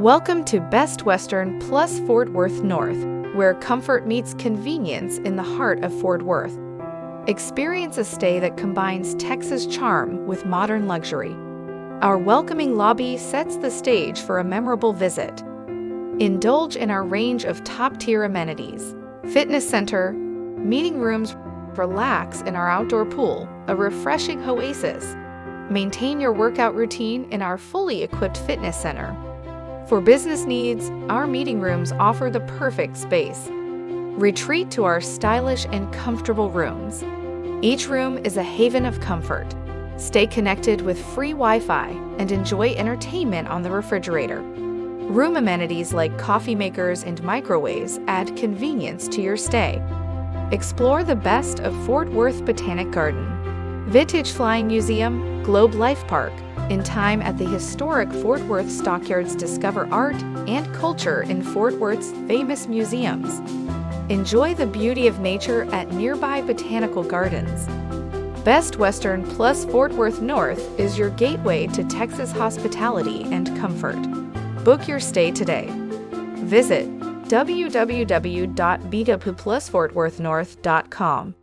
Welcome to Best Western plus Fort Worth North, where comfort meets convenience in the heart of Fort Worth. Experience a stay that combines Texas charm with modern luxury. Our welcoming lobby sets the stage for a memorable visit. Indulge in our range of top-tier amenities. Fitness center, meeting rooms, relax in our outdoor pool, a refreshing oasis. Maintain your workout routine in our fully equipped fitness center. For business needs, our meeting rooms offer the perfect space. Retreat to our stylish and comfortable rooms. Each room is a haven of comfort. Stay connected with free Wi-Fi and enjoy entertainment on the refrigerator. Room amenities like coffee makers and microwaves add convenience to your stay. Explore the best of Fort Worth Botanic Garden, Vintage Flying Museum, Globe Life Park. In time at the historic Fort Worth Stockyards, discover art and culture in Fort Worth's famous museums. Enjoy the beauty of nature at nearby botanical gardens. Best Western plus Fort Worth North is your gateway to Texas hospitality and comfort. Book your stay today. Visit www.bigapuplusfortworthnorth.com.